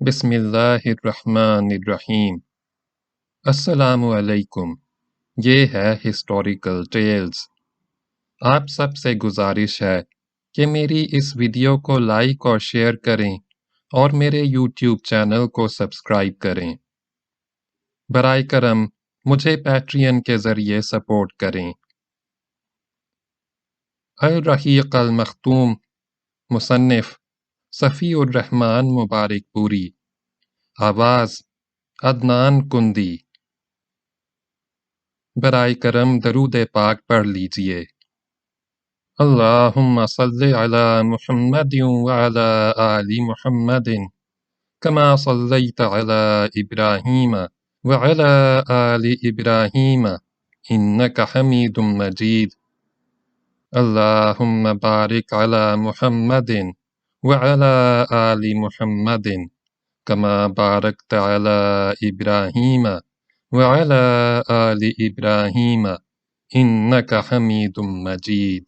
بسم اللہ الرحمن الرحیم۔ السلام علیکم۔ یہ ہے ہسٹوریکل ٹیلز۔ آپ سب سے گزارش ہے کہ میری اس ویڈیو کو لائک اور شیئر کریں اور میرے یوٹیوب چینل کو سبسکرائب کریں۔ برائے کرم مجھے پیٹرین کے ذریعے سپورٹ کریں۔ الرحیق المختوم، مصنف صفی الرحمن مبارک پوری، آواز عدنان کندی۔ برائے کرم درود پاک پڑھ لیجئے۔ اللہم صلی علی محمد وعلی آل محمد کما صلیت علی ابراہیم وعلی آل ابراہیم انک حمید مجید۔ اللہم بارک علی محمد وعلی آل محمد کما بارکت علی ابراہیم وعلی آل ابراہیم انک حمید مجید۔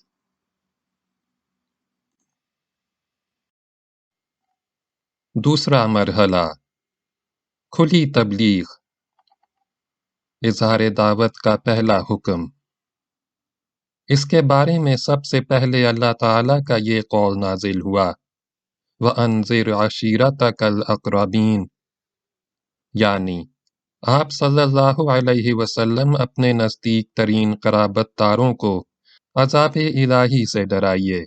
دوسرا مرحلہ، کھلی تبلیغ۔ اظہار دعوت کا پہلا حکم۔ اس کے بارے میں سب سے پہلے اللہ تعالیٰ کا یہ قول نازل ہوا، وَأَنذِرْ عَشِيرَتَكَ الْأَقْرَبِينَ، یعنی آپ صلی اللہ علیہ وسلم اپنے نزدیک ترین قرابت داروں کو عذاب الہی سے ڈرائیے۔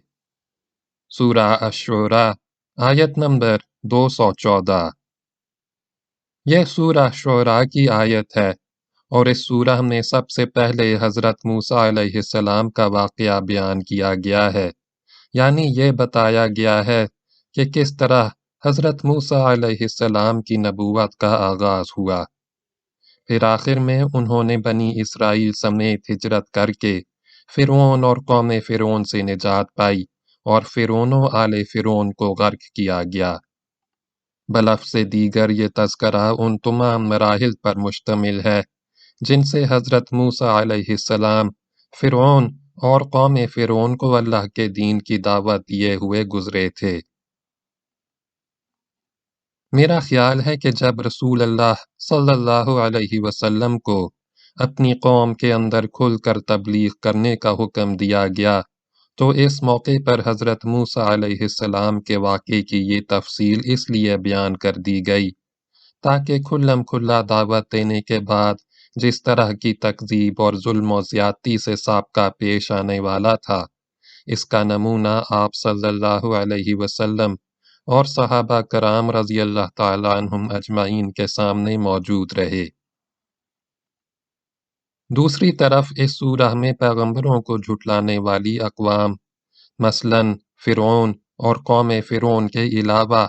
سورہ الشعراء آیت نمبر 214۔ یہ سورہ شعراء کی آیت ہے اور اس سورہ میں سب سے پہلے حضرت موسیٰ علیہ السلام کا واقعہ بیان کیا گیا ہے، یعنی یہ بتایا گیا ہے کہ کس طرح حضرت موسیٰ علیہ السلام کی نبوت کا آغاز ہوا۔ پھر آخر میں انہوں نے بنی اسرائیل سمیت ہجرت کر کے فرعون اور قوم فرعون سے نجات پائی اور فرعون و آل فرعون کو غرق کیا گیا۔ بلفظ دیگر یہ تذکرہ ان تمام مراحل پر مشتمل ہے جن سے حضرت موسیٰ علیہ السلام فرعون اور قوم فرعون کو اللہ کے دین کی دعوت دیے ہوئے گزرے تھے۔ میرا خیال ہے کہ جب رسول اللہ صلی اللہ علیہ وسلم کو اپنی قوم کے اندر کھل کر تبلیغ کرنے کا حکم دیا گیا تو اس موقع پر حضرت موسیٰ علیہ السلام کے واقعے کی یہ تفصیل اس لیے بیان کر دی گئی تاکہ کھلم کھلا دعوت دینے کے بعد جس طرح کی تکذیب اور ظلم و زیادتی سے سابقہ پیش آنے والا تھا، اس کا نمونہ آپ صلی اللہ علیہ وسلم اور صحابہ کرام رضی اللہ تعالیٰ عنہم اجمعین کے سامنے موجود رہے۔ دوسری طرف اس سورہ میں پیغمبروں کو جھٹلانے والی اقوام، مثلاً فرعون اور قوم فرعون کے علاوہ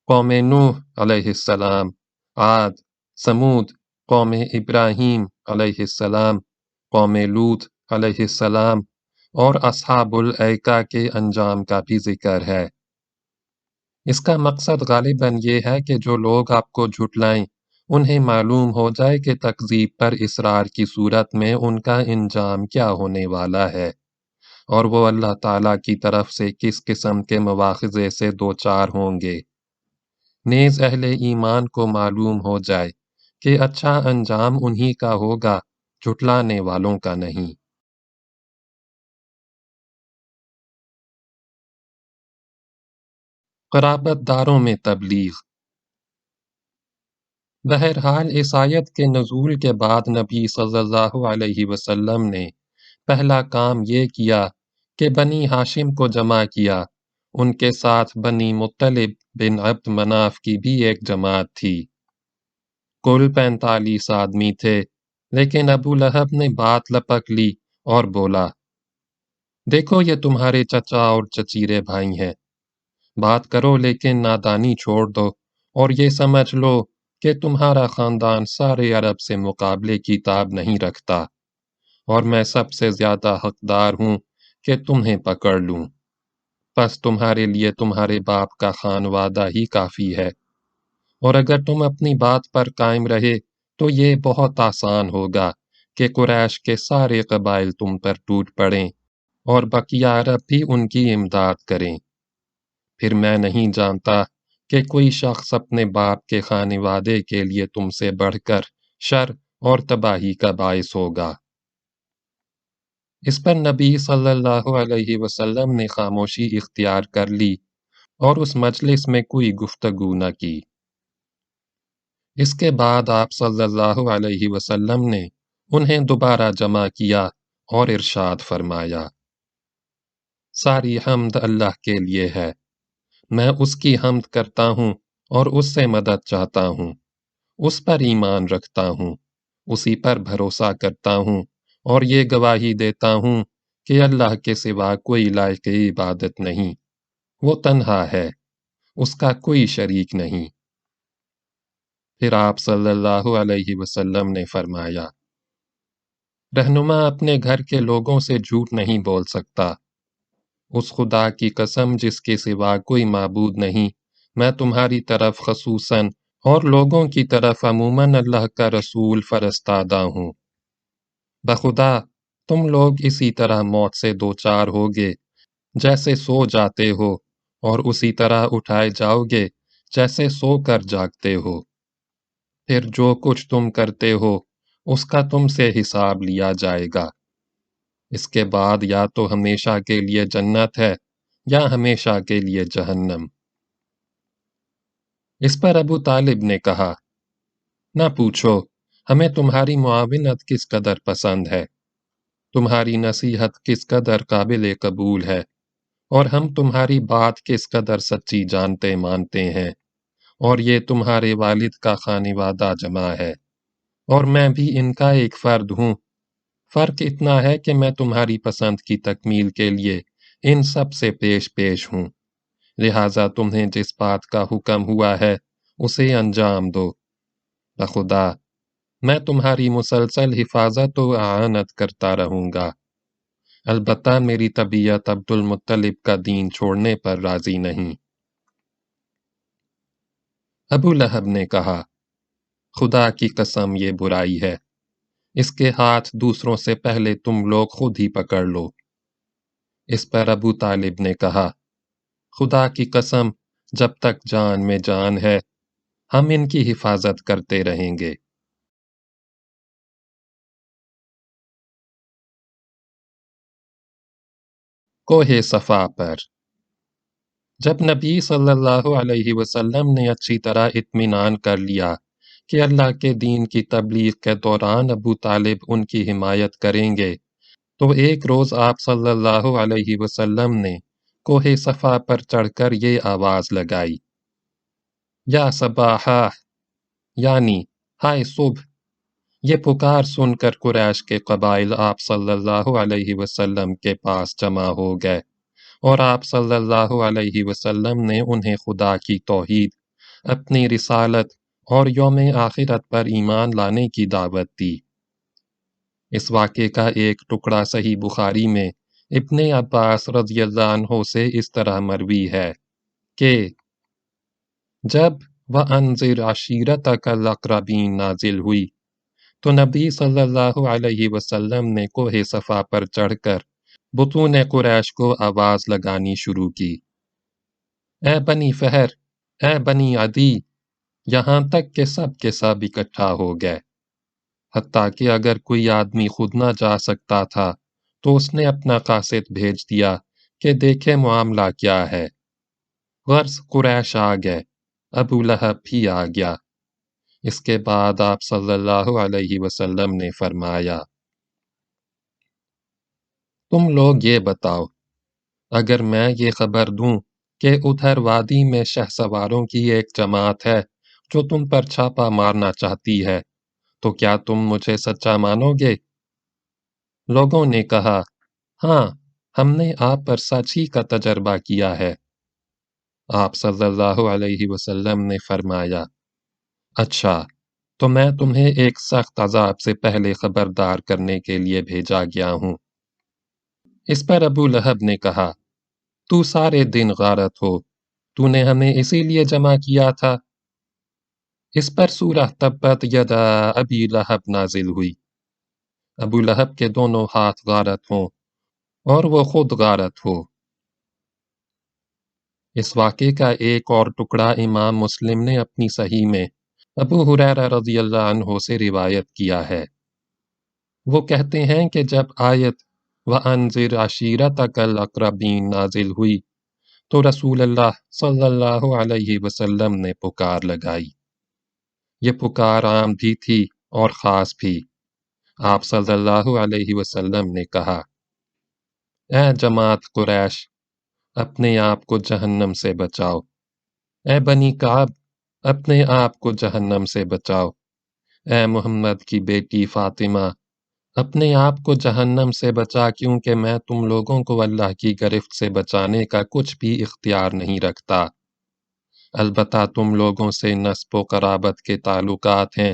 قوم نوح علیہ السلام، عاد، سمود، قوم ابراہیم علیہ السلام، قوم لوط علیہ السلام اور اصحاب الایکہ کے انجام کا بھی ذکر ہے۔ اس کا مقصد غالباً یہ ہے کہ جو لوگ آپ کو جھٹلائیں انہیں معلوم ہو جائے کہ تکذیب پر اصرار کی صورت میں ان کا انجام کیا ہونے والا ہے اور وہ اللہ تعالیٰ کی طرف سے کس قسم کے مواخذے سے دوچار ہوں گے۔ نیز اہل ایمان کو معلوم ہو جائے کہ اچھا انجام انہی کا ہوگا، جھٹلانے والوں کا نہیں۔ قرابت داروں میں تبلیغ۔ بہرحال اس آیت کے نزول کے بعد نبی صلی اللہ علیہ وسلم نے پہلا کام یہ کیا کہ بنی ہاشم کو جمع کیا۔ ان کے ساتھ بنی مطلب بن عبد مناف کی بھی ایک جماعت تھی۔ کل 45 آدمی تھے، لیکن ابو لہب نے بات لپک لی اور بولا، دیکھو یہ تمہارے چچا اور چچیرے بھائی ہیں، بات کرو لیکن نادانی چھوڑ دو اور یہ سمجھ لو کہ تمہارا خاندان سارے عرب سے مقابلے کی تاب نہیں رکھتا اور میں سب سے زیادہ حقدار ہوں کہ تمہیں پکڑ لوں، پس تمہارے لیے تمہارے باپ کا خانوادہ ہی کافی ہے، اور اگر تم اپنی بات پر قائم رہے تو یہ بہت آسان ہوگا کہ قریش کے سارے قبائل تم پر ٹوٹ پڑیں اور بقیہ عرب بھی ان کی امداد کریں۔ پھر میں نہیں جانتا کہ کوئی شخص اپنے باپ کے خانوادے کے لیے تم سے بڑھ کر شر اور تباہی کا باعث ہوگا۔ اس پر نبی صلی اللہ علیہ وسلم نے خاموشی اختیار کر لی اور اس مجلس میں کوئی گفتگو نہ کی۔ اس کے بعد آپ صلی اللہ علیہ وسلم نے انہیں دوبارہ جمع کیا اور ارشاد فرمایا، ساری حمد اللہ کے لیے ہے، میں اس کی حمد کرتا ہوں اور اس سے مدد چاہتا ہوں، اس پر ایمان رکھتا ہوں، اسی پر بھروسہ کرتا ہوں، اور یہ گواہی دیتا ہوں کہ اللہ کے سوا کوئی لائق عبادت نہیں، وہ تنہا ہے، اس کا کوئی شریک نہیں۔ پھر آپ صلی اللہ علیہ وسلم نے فرمایا، رہنما اپنے گھر کے لوگوں سے جھوٹ نہیں بول سکتا، اس خدا کی قسم جس کے سوا کوئی معبود نہیں، میں تمہاری طرف خصوصاً اور لوگوں کی طرف عموماً اللہ کا رسول فرستادہ ہوں۔ بخدا تم لوگ اسی طرح موت سے دوچار ہوگے جیسے سو جاتے ہو، اور اسی طرح اٹھائے جاؤ گے جیسے سو کر جاگتے ہو، پھر جو کچھ تم کرتے ہو اس کا تم سے حساب لیا جائے گا، اس کے بعد یا تو ہمیشہ کے لیے جنت ہے یا ہمیشہ کے لیے جہنم۔ اس پر ابو طالب نے کہا، نہ پوچھو، ہمیں تمہاری معاونت کس قدر پسند ہے، تمہاری نصیحت کس قدر قابل قبول ہے، اور ہم تمہاری بات کس قدر سچی جانتے مانتے ہیں، اور یہ تمہارے والد کا خانوادہ جمع ہے، اور میں بھی ان کا ایک فرد ہوں، فرق اتنا ہے کہ میں تمہاری پسند کی تکمیل کے لیے ان سب سے پیش ہوں، لہٰذا تمہیں جس بات کا حکم ہوا ہے اسے انجام دو، بخدا میں تمہاری مسلسل حفاظت و اعانت کرتا رہوں گا، البتہ میری طبیعت عبد المطلب کا دین چھوڑنے پر راضی نہیں۔ ابو لہب نے کہا، خدا کی قسم یہ برائی ہے، اس کے ہاتھ دوسروں سے پہلے تم لوگ خود ہی پکڑ لو۔ اس پر ابو طالب نے کہا، خدا کی قسم جب تک جان میں جان ہے ہم ان کی حفاظت کرتے رہیں گے۔ کوہ صفا پر جب نبی صلی اللہ علیہ وسلم نے اچھی طرح اطمینان کر لیا کہ اللہ کے دین کی تبلیغ کے دوران ابو طالب ان کی حمایت کریں گے، تو ایک روز آپ صلی اللہ علیہ وسلم نے کوہ صفا پر چڑھ کر یہ آواز لگائی، یا صباحا، یعنی ہائے صبح۔ یہ پکار سن کر قریش کے قبائل آپ صلی اللہ علیہ وسلم کے پاس جمع ہو گئے، اور آپ صلی اللہ علیہ وسلم نے انہیں خدا کی توحید، اپنی رسالت اور یوم آخرت پر ایمان لانے کی دعوت دی۔ اس واقعے کا ایک ٹکڑا صحیح بخاری میں ابن عباس رضی اللہ عنہ سے اس طرح مروی ہے کہ جب وَأَنذِرْ عَشِيرَتَكَ الْأَقْرَبِينَ نازل ہوئی تو نبی صلی اللہ علیہ وسلم نے کوہ صفا پر چڑھ کر بطون قریش کو آواز لگانی شروع کی، اے بنی فہر، اے بنی عدی، یہاں تک کہ سب کے سب اکٹھا ہو گئے، حتیٰ کہ اگر کوئی آدمی خود نہ جا سکتا تھا تو اس نے اپنا قاصد بھیج دیا کہ دیکھے معاملہ کیا ہے، غرض قریش آ گئے، ابو لہب بھی آ گیا۔ اس کے بعد آپ صلی اللہ علیہ وسلم نے فرمایا، تم لوگ یہ بتاؤ، اگر میں یہ خبر دوں کہ ادھر وادی میں شہ سواروں کی ایک جماعت ہے جو تم پر چھاپا مارنا چاہتی ہے، تو کیا تم مجھے سچا مانو گے؟ لوگوں نے کہا، ہاں، ہم نے آپ پر سچ ہی کا تجربہ کیا ہے۔ آپ صلی اللہ علیہ وسلم نے فرمایا، اچھا، تو میں تمہیں ایک سخت عذاب سے پہلے خبردار کرنے کے لیے بھیجا گیا ہوں۔ اس پر ابو لہب نے کہا، تو سارے دن غارت ہو، تو نے ہمیں اسی لیے جمع کیا تھا۔ اس پر سورہ تبت یدا ابی لہب نازل ہوئی، ابو لہب کے دونوں ہاتھ غارت ہوں اور وہ خود غارت ہو۔ اس واقعے کا ایک اور ٹکڑا امام مسلم نے اپنی صحیح میں ابو ہریرہ رضی اللہ عنہ سے روایت کیا ہے۔ وہ کہتے ہیں کہ جب آیت وَأَنذِرْ عَشِيرَتَكَ الْأَقْرَبِينَ نازل ہوئی تو رسول اللہ صلی اللہ علیہ وسلم نے پکار لگائی۔ یہ پکار عام بھی تھی اور خاص بھی۔ آپ صلی اللہ علیہ وسلم نے کہا، اے جماعت قریش، اپنے آپ کو جہنم سے بچاؤ۔ اے بنی کعب، اپنے آپ کو جہنم سے بچاؤ۔ اے محمد کی بیٹی فاطمہ، اپنے آپ کو جہنم سے بچا، کیونکہ میں تم لوگوں کو اللہ کی گرفت سے بچانے کا کچھ بھی اختیار نہیں رکھتا۔ البتہ تم لوگوں سے نسب و قرابت کے تعلقات ہیں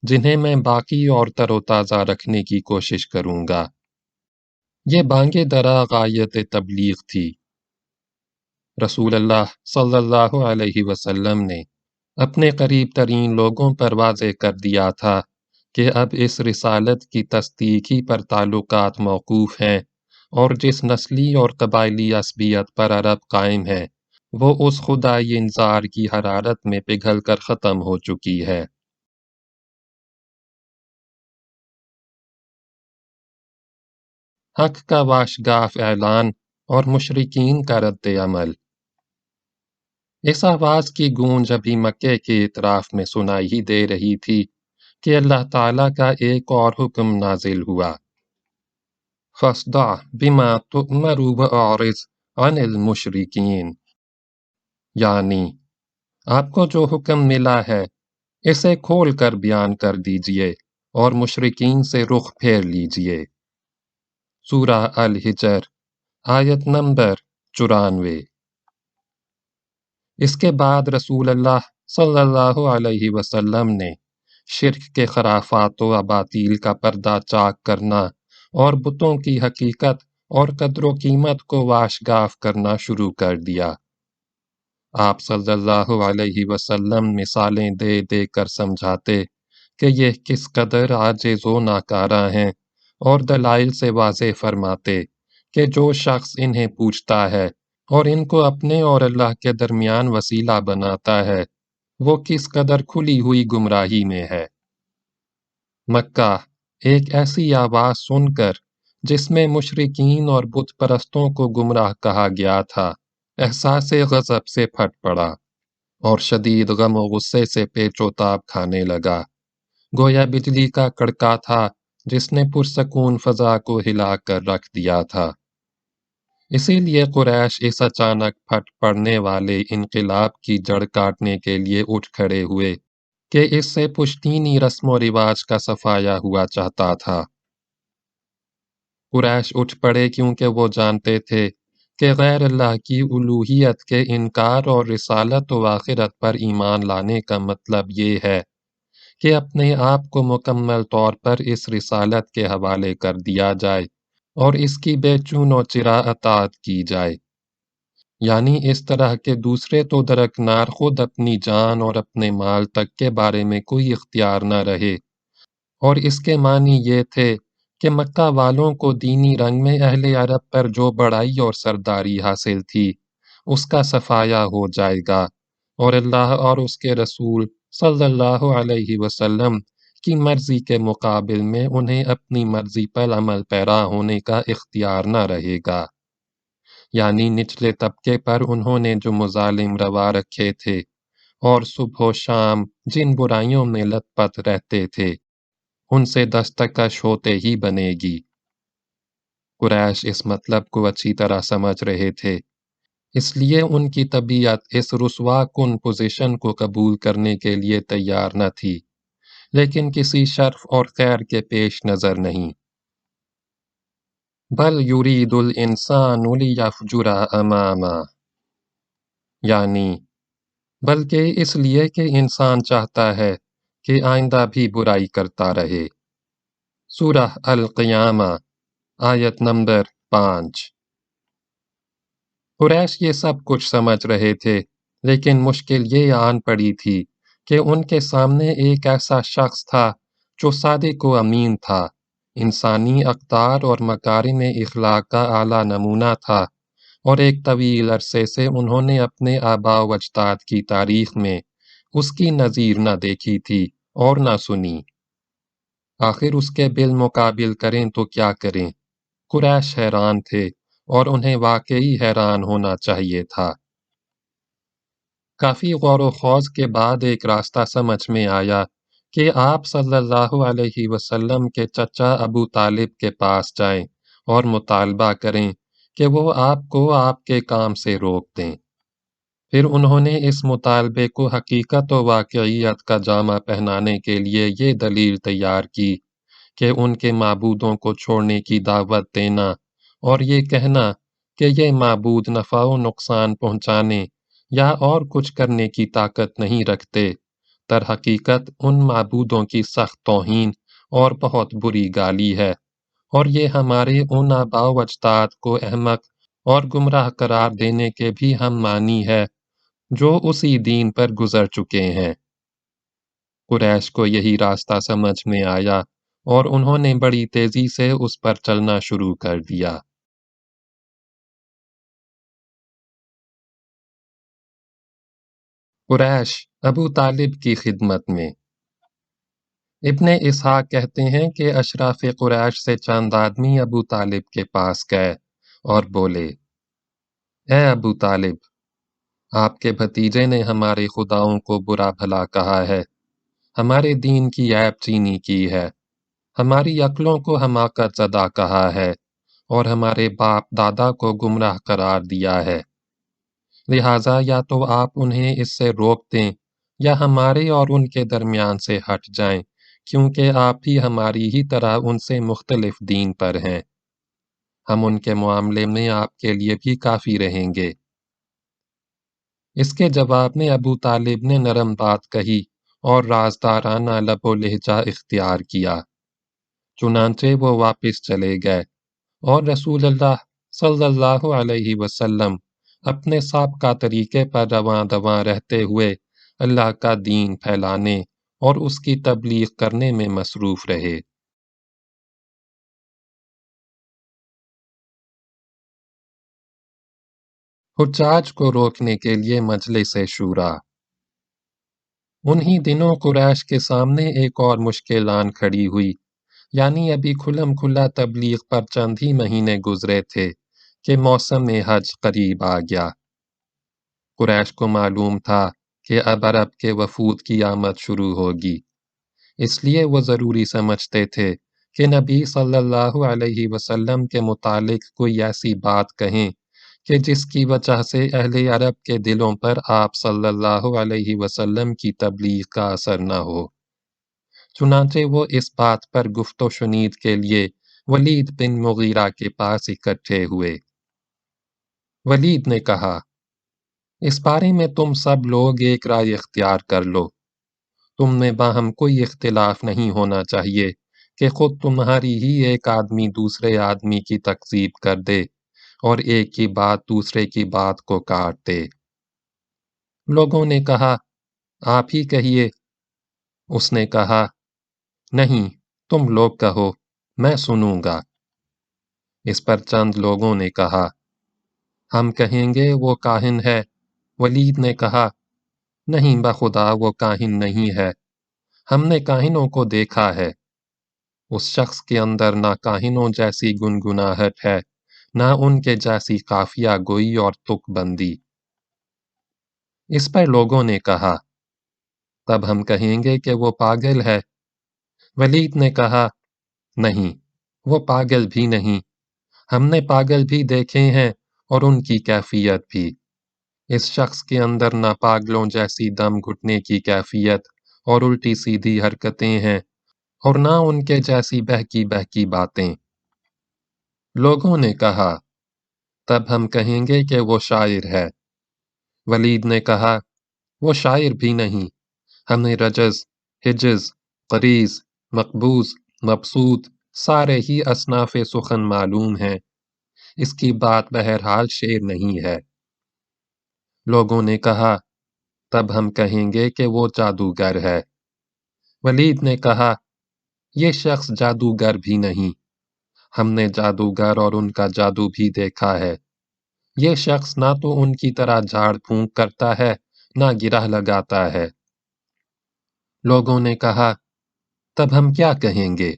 جنہیں میں باقی اور تر و تازہ رکھنے کی کوشش کروں گا۔ یہ بانگ درا غایت تبلیغ تھی۔ رسول اللہ صلی اللہ علیہ وسلم نے اپنے قریب ترین لوگوں پر واضح کر دیا تھا کہ اب اس رسالت کی تصدیق ہی پر تعلقات موقوف ہیں، اور جس نسلی اور قبائلی عصبیت پر عرب قائم ہے وہ اس خدائی انذار کی حرارت میں پگھل کر ختم ہو چکی ہے۔ حق کا واشگاف اعلان اور مشرکین کا رد عمل۔ اس آواز کی گونج ابھی مکے کے اطراف میں سنائی ہی دے رہی تھی کہ اللہ تعالیٰ کا ایک اور حکم نازل ہوا، فَاصْدَعْ بِمَا تُؤْمَرُ وَأَعْرِضْ عَنِ الْمُشْرِكِينَ، یعنی آپ کو جو حکم ملا ہے اسے کھول کر بیان کر دیجئے اور مشرکین سے رخ پھیر لیجئے۔ سورہ الحجر، آیت نمبر 94۔ اس کے بعد رسول اللہ صلی اللہ علیہ وسلم نے شرک کے خرافات و اباطیل کا پردہ چاک کرنا اور بتوں کی حقیقت اور قدر و قیمت کو واشگاف کرنا شروع کر دیا۔ آپ صلی اللہ علیہ وسلم مثالیں دے دے کر سمجھاتے کہ یہ کس قدر عاجز و ناکارہ ہیں، اور دلائل سے واضح فرماتے کہ جو شخص انہیں پوچھتا ہے اور ان کو اپنے اور اللہ کے درمیان وسیلہ بناتا ہے وہ کس قدر کھلی ہوئی گمراہی میں ہے۔ مکہ ایک ایسی آواز سن کر جس میں مشرکین اور بت پرستوں کو گمراہ کہا گیا تھا، احساس غضب سے پھٹ پڑا اور شدید غم و غصے سے پیچ و تاب کھانے لگا، گویا بجلی کا کڑکا تھا جس نے پرسکون فضا کو ہلا کر رکھ دیا تھا۔ اسی لیے قریش اس اچانک پھٹ پڑنے والے انقلاب کی جڑ کاٹنے کے لیے اٹھ کھڑے ہوئے کہ اس سے پشتینی رسم و رواج کا صفایا ہوا چاہتا تھا۔ قریش اٹھ پڑے کیونکہ وہ جانتے تھے کہ غیر اللہ کی الوہیت کے انکار اور رسالت و آخرت پر ایمان لانے کا مطلب یہ ہے کہ اپنے آپ کو مکمل طور پر اس رسالت کے حوالے کر دیا جائے اور اس کی بے چون و چرا اطاعت کی جائے، یعنی اس طرح کہ دوسرے تو درکنار خود اپنی جان اور اپنے مال تک کے بارے میں کوئی اختیار نہ رہے، اور اس کے معنی یہ تھے کہ مکہ والوں کو دینی رنگ میں اہل عرب پر جو بڑائی اور سرداری حاصل تھی اس کا صفایا ہو جائے گا، اور اللہ اور اس کے رسول صلی اللہ علیہ وسلم کی مرضی کے مقابل میں انہیں اپنی مرضی پر عمل پیرا ہونے کا اختیار نہ رہے گا۔ یعنی نچلے طبقے پر انہوں نے جو مظالم روا رکھے تھے اور صبح و شام جن برائیوں میں لت پت رہتے تھے ان سے دستکش ہوتے ہی بنے گی۔ قریش اس مطلب کو اچھی طرح سمجھ رہے تھے، اس لیے ان کی طبیعت اس رسوا کن پوزیشن کو قبول کرنے کے لیے تیار نہ تھی، لیکن کسی شرف اور خیر کے پیش نظر نہیں۔ بل یرید الانسان لیفجر اماما، یعنی بلکہ اس لیے کہ انسان چاہتا ہے کہ آئندہ بھی برائی کرتا رہے۔ سورہ القیامہ، آیت نمبر 5۔ قریش یہ سب کچھ سمجھ رہے تھے، لیکن مشکل یہ آن پڑی تھی کہ ان کے سامنے ایک ایسا شخص تھا جو صادق و امین تھا، انسانی اقدار اور مکارم اخلاق کا اعلیٰ نمونہ تھا، اور ایک طویل عرصے سے انہوں نے اپنے آباء و اجداد کی تاریخ میں اس کی نظیر نہ دیکھی تھی اور نہ سنی۔ آخر اس کے بالمقابل کریں تو کیا کریں؟ قریش حیران تھے اور انہیں واقعی حیران ہونا چاہیے تھا۔ کافی غور و خوض کے بعد ایک راستہ سمجھ میں آیا کہ آپ صلی اللہ علیہ وسلم کے چچا ابو طالب کے پاس جائیں اور مطالبہ کریں کہ وہ آپ کو آپ کے کام سے روک دیں۔ پھر انہوں نے اس مطالبے کو حقیقت و واقعیت کا جامہ پہنانے کے لیے یہ دلیل تیار کی کہ ان کے معبودوں کو چھوڑنے کی دعوت دینا اور یہ کہنا کہ یہ معبود نفع و نقصان پہنچانے یا اور کچھ کرنے کی طاقت نہیں رکھتے، در حقیقت ان معبودوں کی سخت توہین اور بہت بری گالی ہے، اور یہ ہمارے ان آباء و اجداد کو احمق اور گمراہ قرار دینے کے بھی ہم معنی ہے جو اسی دین پر گزر چکے ہیں۔ قریش کو یہی راستہ سمجھ میں آیا اور انہوں نے بڑی تیزی سے اس پر چلنا شروع کر دیا۔ قریش ابو طالب کی خدمت میں۔ ابن اسحاق کہتے ہیں کہ اشراف قریش سے چند آدمی ابو طالب کے پاس گئے اور بولے، اے ابو طالب، آپ کے بھتیجے نے ہمارے خداؤں کو برا بھلا کہا ہے، ہمارے دین کی عیب چینی کی ہے، ہماری عقلوں کو حماقت زدہ کہا ہے اور ہمارے باپ دادا کو گمراہ قرار دیا ہے۔ لہٰذا یا تو آپ انہیں اس سے روک دیں یا ہمارے اور ان کے درمیان سے ہٹ جائیں، کیونکہ آپ بھی ہماری ہی طرح ان سے مختلف دین پر ہیں۔ ہم ان کے معاملے میں آپ کے لیے بھی کافی رہیں گے۔ اس کے جواب میں ابو طالب نے نرم بات کہی اور رازدارانہ لب و لہجہ اختیار کیا۔ چنانچہ وہ واپس چلے گئے اور رسول اللہ صلی اللہ علیہ وسلم اپنے سابقہ طریقے پر رواں دواں رہتے ہوئے اللہ کا دین پھیلانے اور اس کی تبلیغ کرنے میں مصروف رہے۔ حجاج کو روکنے کے لیے مجلس شورا۔ انہی دنوں قریش کے سامنے ایک اور مشکل آن کھڑی ہوئی، یعنی ابھی کھلم کھلا تبلیغ پر چند ہی مہینے گزرے تھے کہ موسم حج قریب آ گیا۔ قریش کو معلوم تھا کہ اب عرب کے وفود کی آمد شروع ہوگی، اس لیے وہ ضروری سمجھتے تھے کہ نبی صلی اللہ علیہ وسلم کے متعلق کوئی ایسی بات کہیں کہ جس کی وجہ سے اہل عرب کے دلوں پر آپ صلی اللہ علیہ وسلم کی تبلیغ کا اثر نہ ہو۔ چنانچہ وہ اس بات پر گفت و شنید کے لیے ولید بن مغیرہ کے پاس اکٹھے ہوئے۔ ولید نے کہا، اس بارے میں تم سب لوگ ایک رائے اختیار کر لو۔ تم میں باہم کوئی اختلاف نہیں ہونا چاہیے کہ خود تمہاری ہی ایک آدمی دوسرے آدمی کی تکذیب کر دے اور ایک کی بات دوسرے کی بات کو کاٹ دے۔ لوگوں نے کہا، آپ ہی کہیے۔ اس نے کہا، نہیں، تم لوگ کہو، میں سنوں گا۔ اس پر چند لوگوں نے کہا، ہم کہیں گے وہ کاہن ہے۔ ولید نے کہا، نہیں بخدا وہ کاہن نہیں ہے، ہم نے کاہنوں کو دیکھا ہے۔ اس شخص کے اندر نہ کاہنوں جیسی گنگناہٹ ہے، نہ ان کے جیسی قافیہ گوئی اور تک بندی۔ اس پر لوگوں نے کہا، تب ہم کہیں گے کہ وہ پاگل ہے۔ ولید نے کہا، نہیں، وہ پاگل بھی نہیں، ہم نے پاگل بھی دیکھے ہیں اور ان کی کیفیت بھی۔ اس شخص کے اندر نہ پاگلوں جیسی دم گھٹنے کی کیفیت اور الٹی سیدھی حرکتیں ہیں اور نہ ان کے جیسی بہکی بہکی باتیں۔ لوگوں نے کہا، تب ہم کہیں گے کہ وہ شاعر ہے۔ ولید نے کہا، وہ شاعر بھی نہیں، ہمیں رجز، حجز، قریز، مقبوض، مبسوط سارے ہی اصناف سخن معلوم ہیں، اس کی بات بہرحال شعر نہیں ہے۔ لوگوں نے کہا، تب ہم کہیں گے کہ وہ جادوگر ہے۔ ولید نے کہا، یہ شخص جادوگر بھی نہیں، ہم نے جادوگر اور ان کا جادو بھی دیکھا ہے، یہ شخص نہ تو ان کی طرح جھاڑ پھونک کرتا ہے نہ گرہ لگاتا ہے۔ لوگوں نے کہا، تب ہم کیا کہیں گے؟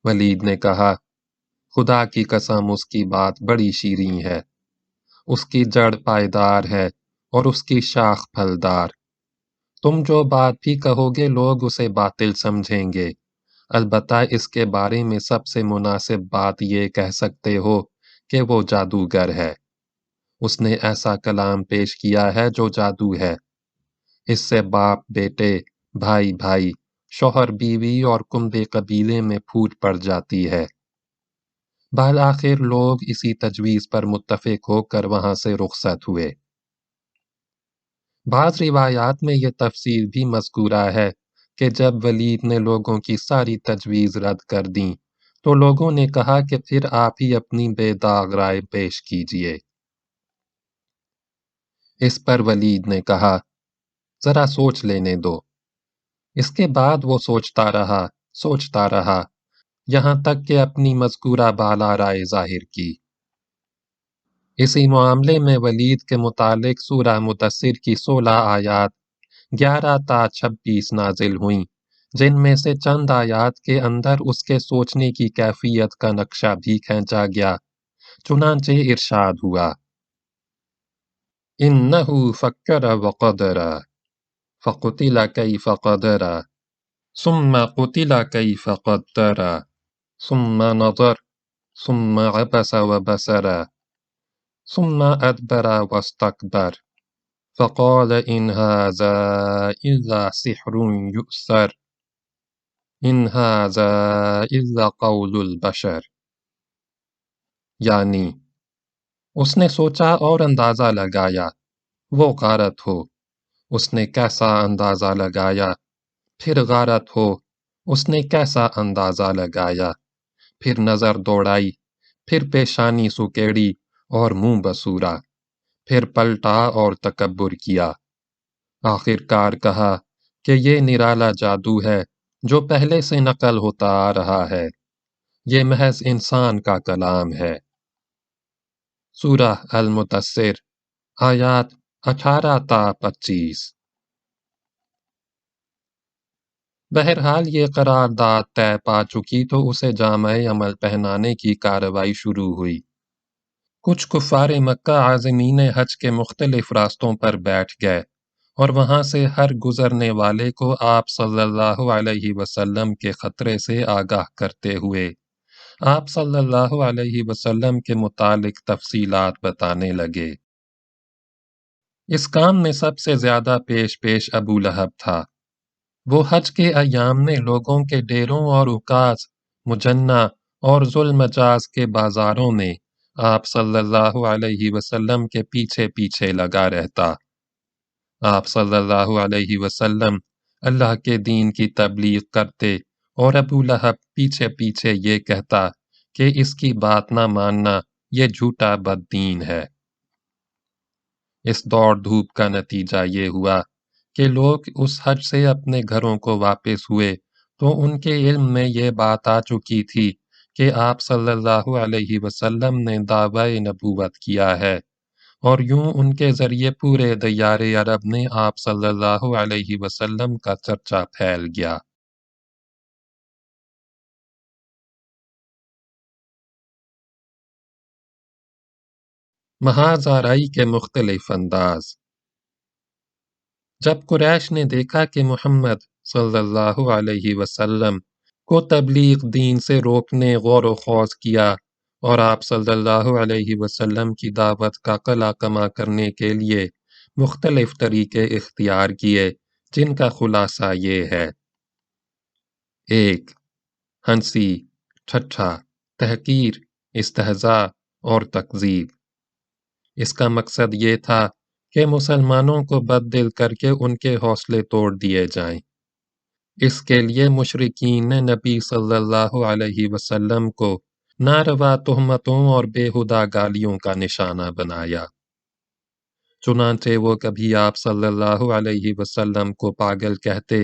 ولید نے کہا، خدا کی قسم اس کی بات بڑی شیریں ہے، اس کی جڑ پائیدار ہے اور اس کی شاخ پھلدار۔ تم جو بات بھی کہو گے لوگ اسے باطل سمجھیں گے، البتہ اس کے بارے میں سب سے مناسب بات یہ کہہ سکتے ہو کہ وہ جادوگر ہے۔ اس نے ایسا کلام پیش کیا ہے جو جادو ہے۔ اس سے باپ بیٹے، بھائی بھائی، شوہر بیوی اور کنبے قبیلے میں پھوٹ پڑ جاتی ہے۔ بالآخر لوگ اسی تجویز پر متفق ہو کر وہاں سے رخصت ہوئے۔ بعض روایات میں یہ تفصیل بھی مذکورہ ہے کہ جب ولید نے لوگوں کی ساری تجویز رد کر دیں تو لوگوں نے کہا کہ پھر آپ ہی اپنی بے داغ رائے پیش کیجئے۔ اس پر ولید نے کہا، ذرا سوچ لینے دو۔ اس کے بعد وہ سوچتا رہا، یہاں تک کہ اپنی مذکورہ بالا رائے ظاہر کی۔ اسی معاملے میں ولید کے متعلق سورہ مدثر کی 16 آیات 11 تا 26 نازل ہوئیں، جن میں سے چند آیات کے اندر اس کے سوچنے کی کیفیت کا نقشہ بھی کھینچا گیا، چنانچہ ارشاد ہوا، اِنَّهُ فَكَّرَ وَقَدَرَ فَقُتِلَ كَيْفَ قَدَرَ ثُمَّ قُتِلَ كَيْفَ قَدَّرَ ثُمَّ نَظَرَ ثُمَّ عَبَسَ وَبَسَرَ ثُمَّ أَدْبَرَ وَاسْتَكْبَرَ فَقَالَ إِنْ هَذَا إِلَّا سِحْرٌ يُؤْثَرُ إِنْ هَذَا إِلَّا قَوْلُ الْبَشَرِ، یعنی اس نے سوچا اور اندازہ لگایا، وہ غارت ہو۔ اس نے کیسا اندازہ لگایا، پھر غارت ہو، اس نے کیسا اندازہ لگایا، پھر نظر دوڑائی، پھر پیشانی سکیڑی اور منہ بسورا، پھر پلٹا اور تکبر کیا۔ آخر کار کہا کہ یہ نرالا جادو ہے جو پہلے سے نقل ہوتا آ رہا ہے، یہ محض انسان کا کلام ہے۔ سورہ المدثر آیات 18 تا 25۔ بہرحال یہ قرارداد طے پا چکی تو اسے جامع عمل پہنانے کی کارروائی شروع ہوئی۔ کچھ کفار مکہ عازمین حج کے مختلف راستوں پر بیٹھ گئے اور وہاں سے ہر گزرنے والے کو آپ صلی اللہ علیہ وسلم کے خطرے سے آگاہ کرتے ہوئے آپ صلی اللہ علیہ وسلم کے متعلق تفصیلات بتانے لگے۔ اس کام میں سب سے زیادہ پیش ابو لہب تھا۔ وہ حج کے ایام میں لوگوں کے ڈیروں اور عکاظ، مجنہ اور ذوالمجاز کے بازاروں میں آپ صلی اللہ علیہ وسلم کے پیچھے پیچھے لگا رہتا۔ آپ صلی اللہ علیہ وسلم اللہ کے دین کی تبلیغ کرتے اور ابو لہب پیچھے پیچھے یہ کہتا کہ اس کی بات نہ ماننا یہ جھوٹا بد دین ہے۔ اس دوڑ دھوپ کا نتیجہ یہ ہوا کہ لوگ اس حج سے اپنے گھروں کو واپس ہوئے تو ان کے علم میں یہ بات آ چکی تھی کہ آپ صلی اللہ علیہ وسلم نے دعوی نبوت کیا ہے، اور یوں ان کے ذریعے پورے دیار عرب میں آپ صلی اللہ علیہ وسلم کا چرچا پھیل گیا۔ محاذ آرائی کے مختلف انداز۔ جب قریش نے دیکھا کہ محمد صلی اللہ علیہ وسلم کو تبلیغ دین سے روکنے غور و خوض کیا اور آپ صلی اللہ علیہ وسلم کی دعوت کا قلع کما کرنے کے لیے مختلف طریقے اختیار کیے، جن کا خلاصہ یہ ہے: 1. ہنسی، ٹھٹھا، تحقیر، استہزاء اور تکذیب۔ اس کا مقصد یہ تھا کہ مسلمانوں کو بد دل کر کے ان کے حوصلے توڑ دیے جائیں۔ اس کے لیے مشرکین نے نبی صلی اللہ علیہ وسلم کو ناروا تہمتوں اور بےہودہ گالیوں کا نشانہ بنایا۔ چنانچہ وہ کبھی آپ صلی اللہ علیہ وسلم کو پاگل کہتے،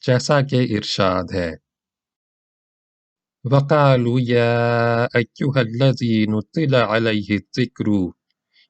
جیسا کہ ارشاد ہے، وَقَالُوا يَا أَيُّهَا الَّذِي نُزِّلَ عَلَيْهِ الذِّكْرُ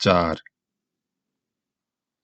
4।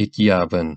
51।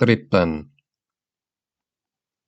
53।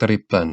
53।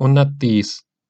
29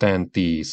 33।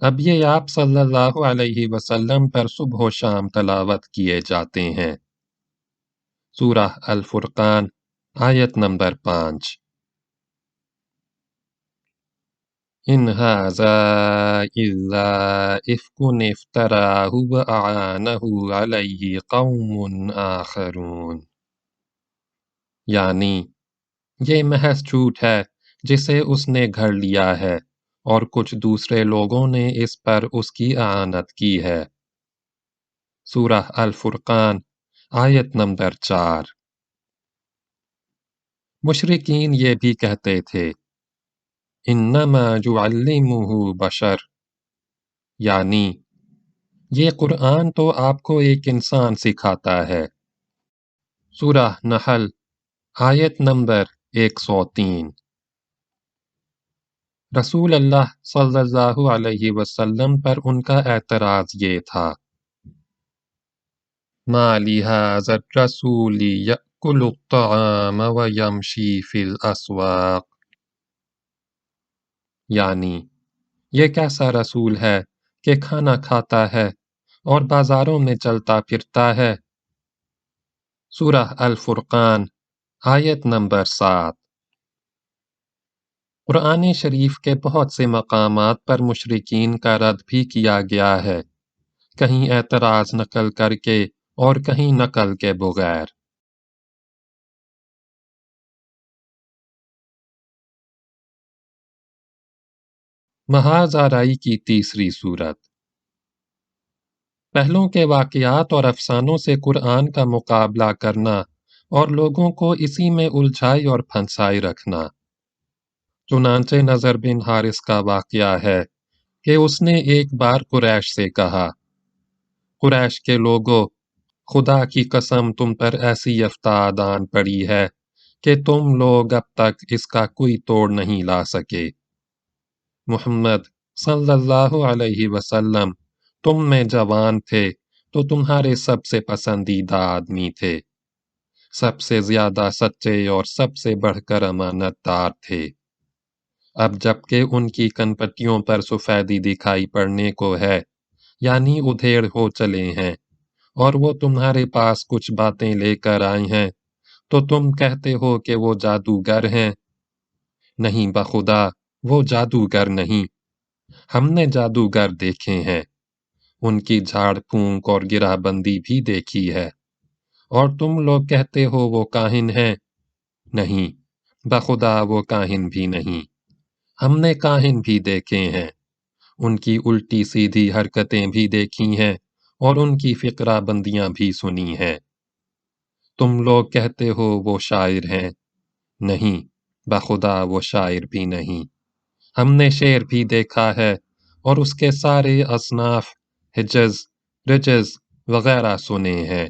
اب یہ آپ صلی اللہ علیہ وسلم پر صبح و شام تلاوت کیے جاتے ہیں۔ سورہ الفرقان آیت نمبر 5۔ ان ھذا الا افک افتراہ واعانہ علیہ قوم آخرون، یعنی یہ محض جھوٹ ہے جسے اس نے گھڑ لیا ہے اور کچھ دوسرے لوگوں نے اس پر اس کی اعانت کی ہے۔ سورہ الفرقان آیت نمبر 4۔ مشرکین یہ بھی کہتے تھے انما یعلمہ بشر، یعنی یہ قرآن تو آپ کو ایک انسان سکھاتا ہے۔ سورہ نحل آیت نمبر 103۔ رسول اللہ صلی اللہ علیہ وسلم پر ان کا اعتراض یہ تھا ما لہذا الرسول یأکل الطعام ویمشی فی الاسواق، یعنی یہ کیسا رسول ہے کہ کھانا کھاتا ہے اور بازاروں میں چلتا پھرتا ہے۔ سورہ الفرقان آیت نمبر 7۔ قرآن شریف کے بہت سے مقامات پر مشرکین کا رد بھی کیا گیا ہے، کہیں اعتراض نقل کر کے اور کہیں نقل کے بغیر۔ محاذ آرائی کی تیسری صورت۔ پہلوں کے واقعات اور افسانوں سے قرآن کا مقابلہ کرنا اور لوگوں کو اسی میں الجھائی اور پھنسائی رکھنا۔ چنانچہ نضر بن حارث کا واقعہ ہے کہ اس نے ایک بار قریش سے کہا، قریش کے لوگو، خدا کی قسم تم پر ایسی افتاد آن پڑی ہے کہ تم لوگ اب تک اس کا کوئی توڑ نہیں لا سکے۔ محمد صلی اللہ علیہ وسلم تم میں جوان تھے تو تمہارے سب سے پسندیدہ آدمی تھے، سب سے زیادہ سچے اور سب سے بڑھ کر امانت دار تھے۔ اب جب کہ ان کی کن پٹیوں پر سفیدی دکھائی پڑنے کو ہے، یعنی ادھیڑ ہو چلے ہیں، اور وہ تمہارے پاس کچھ باتیں لے کر آئے ہیں تو تم کہتے ہو کہ وہ جادوگر ہیں۔ نہیں بخدا، وہ جادوگر نہیں، ہم نے جادوگر دیکھے ہیں، ان کی جھاڑ پھونک اور گرہ بندی بھی دیکھی ہے، اور تم لوگ کہتے ہو وہ کاہن ہیں۔ نہیں بخدا، وہ کاہن بھی نہیں، ہم نے کاہن بھی دیکھے ہیں، ان کی الٹی سیدھی حرکتیں بھی دیکھی ہیں اور ان کی فقرہ بندیاں بھی سنی ہیں۔ تم لوگ کہتے ہو وہ شاعر ہیں، نہیں بخدا، وہ شاعر بھی نہیں، ہم نے شعر بھی دیکھا ہے اور اس کے سارے اصناف، حجز، رجز وغیرہ سنے ہیں۔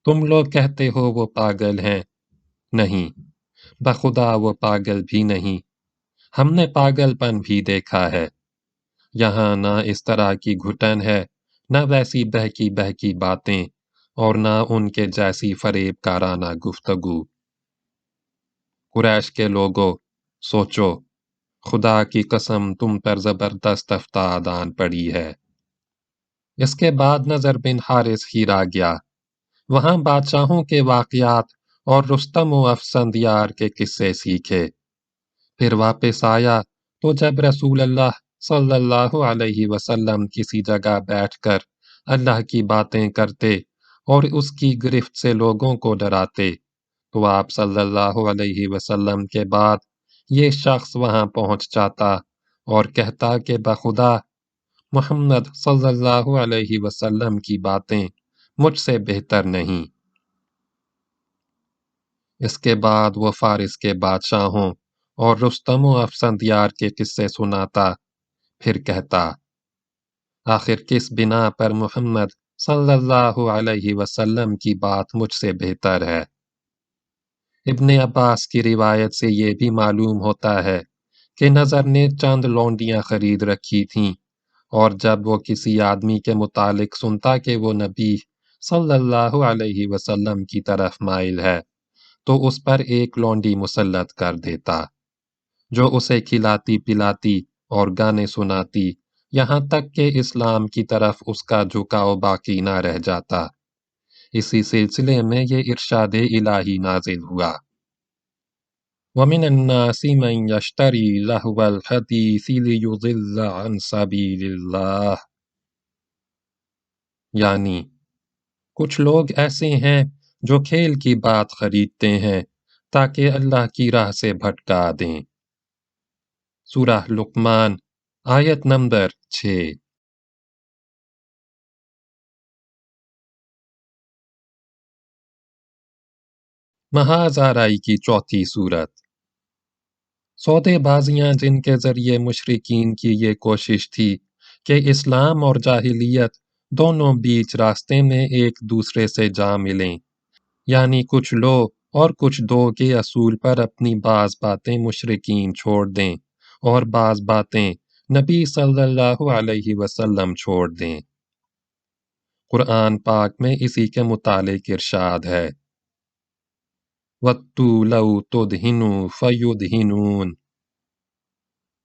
تم لوگ کہتے ہو وہ پاگل ہیں، نہیں بخدا، وہ پاگل بھی نہیں، ہم نے پاگل پن بھی دیکھا ہے۔ یہاں نہ اس طرح کی گھٹن ہے، نہ ویسی بہکی بہکی باتیں، اور نہ ان کے جیسی فریب کارانہ گفتگو۔ قریش کے لوگو، سوچو، خدا کی قسم تم پر زبردست افتاد آن پڑی ہے۔ اس کے بعد نضر بن حارث ہیرا گیا، وہاں بادشاہوں کے واقعات اور رستم و افسندیار کے قصے سیکھے۔ پھر واپس آیا تو جب رسول اللہ صلی اللہ علیہ وسلم کسی جگہ بیٹھ کر اللہ کی باتیں کرتے اور اس کی گرفت سے لوگوں کو ڈراتے تو آپ صلی اللہ علیہ وسلم کے بعد یہ شخص وہاں پہنچ جاتا اور کہتا کہ بخدا محمد صلی اللہ علیہ وسلم کی باتیں مجھ سے بہتر نہیں۔ اس کے بعد وہ فارس کے بادشاہوں اور رستم و افسندیار کے قصے سناتا، پھر کہتا آخر کس بنا پر محمد صلی اللہ علیہ وسلم کی بات مجھ سے بہتر ہے۔ ابن عباس کی روایت سے یہ بھی معلوم ہوتا ہے کہ نضر نے چند لونڈیاں خرید رکھی تھیں، اور جب وہ کسی آدمی کے متعلق سنتا کہ وہ نبی صلی اللہ علیہ وسلم کی طرف مائل ہے تو اس پر ایک لونڈی مسلط کر دیتا، جو اسے کھلاتی پلاتی اور گانے سناتی یہاں تک کہ اسلام کی طرف اس کا جھکاؤ باقی نہ رہ جاتا۔ اسی سلسلے میں یہ ارشاد الہی نازل ہوا، وَمِنَ النَّاسِ مَن يَشْتَرِي لَهْوَ الْحَدِيثِ لِيُضِلَّ عَن سَبِيلِ اللَّهِ، یعنی کچھ لوگ ایسے ہیں جو کھیل کی بات خریدتے ہیں تاکہ اللہ کی راہ سے بھٹکا دیں۔ سورہ لقمان آیت نمبر 6۔ محاذ آرائی کی چوتھی صورت، سودے بازیاں جن کے ذریعے مشرکین کی یہ کوشش تھی کہ اسلام اور جاہلیت دونوں بیچ راستے میں ایک دوسرے سے جا ملیں، یعنی کچھ لو اور کچھ دو کے اصول پر اپنی بعض باتیں مشرکین چھوڑ دیں اور بعض باتیں نبی صلی اللہ علیہ وسلم چھوڑ دیں۔ قرآن پاک میں اسی کے متعلق ارشاد ہے، وَدُّوا لَوْ تُدْہِنُوا فَیُدْہِنُونَ،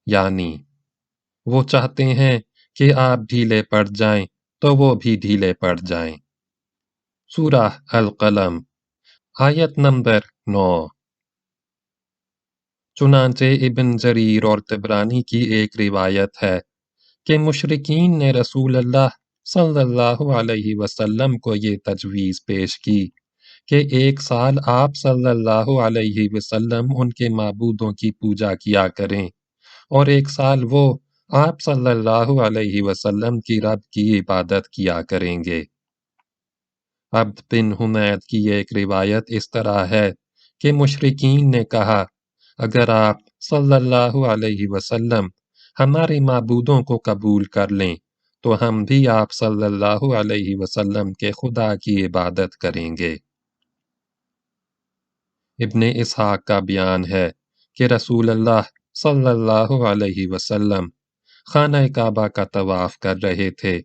یعنی وہ چاہتے ہیں کہ آپ ڈھیلے پڑ جائیں تو وہ بھی ڈھیلے پڑ جائیں۔ سورہ القلم آیت نمبر 9۔ چنانچہ ابن جریر اور طبرانی کی ایک روایت ہے کہ مشرکین نے رسول اللہ صلی اللہ علیہ وسلم کو یہ تجویز پیش کی کہ ایک سال آپ صلی اللہ علیہ وسلم ان کے معبودوں کی پوجا کیا کریں اور ایک سال وہ آپ صلی اللہ علیہ وسلم کی رب کی عبادت کیا کریں گے۔ عبد بن حمید کی ایک روایت اس طرح ہے کہ مشرکین نے کہا، اگر آپ صلی اللہ علیہ وسلم ہمارے معبودوں کو قبول کر لیں تو ہم بھی آپ صلی اللہ علیہ وسلم کے خدا کی عبادت کریں گے۔ ابن اسحاق کا بیان ہے کہ رسول اللہ صلی اللہ علیہ وسلم خانہ کعبہ کا طواف کر رہے تھے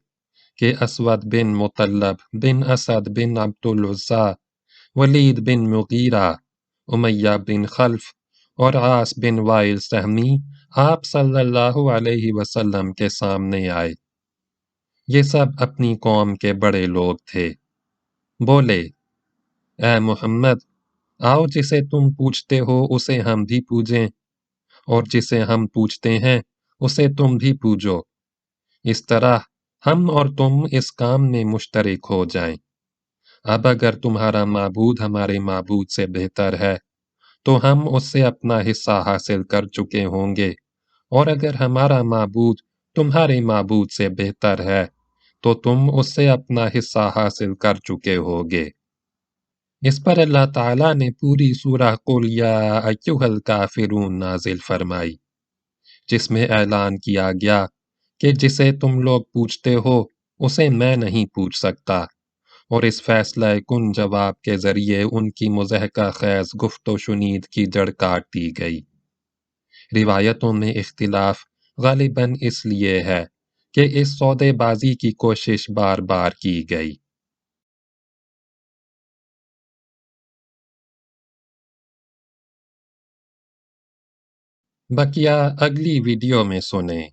کہ اسود بن مطلب بن اسد بن عبد العزیٰ، ولید بن مغیرہ، امیہ بن خلف اور عاص بن وائل سہمی آپ صلی اللہ علیہ وسلم کے سامنے آئے۔ یہ سب اپنی قوم کے بڑے لوگ تھے۔ بولے، اے محمد، آؤ جسے تم پوجتے ہو اسے ہم بھی پوجیں، اور جسے ہم پوجتے ہیں اسے تم بھی پوجو، اس طرح ہم اور تم اس کام میں مشترک ہو جائیں۔ اب اگر تمہارا معبود ہمارے معبود سے بہتر ہے تو ہم اس سے اپنا حصہ حاصل کر چکے ہوں گے، اور اگر ہمارا معبود تمہارے معبود سے بہتر ہے تو تم اس سے اپنا حصہ حاصل کر چکے ہوگے۔ اس پر اللہ تعالیٰ نے پوری سورہ قل یا ایھا الکافرون نازل فرمائی، جس میں اعلان کیا گیا کہ جسے تم لوگ پوچھتے ہو اسے میں نہیں پوچھ سکتا، اور اس فیصلہ کن جواب کے ذریعے ان کی مضحکہ خیز گفت و شنید کی جڑ کاٹ دی گئی۔ روایتوں میں اختلاف غالباً اس لیے ہے کہ اس سودے بازی کی کوشش بار بار کی گئی۔ بقیہ اگلی ویڈیو میں سنیں۔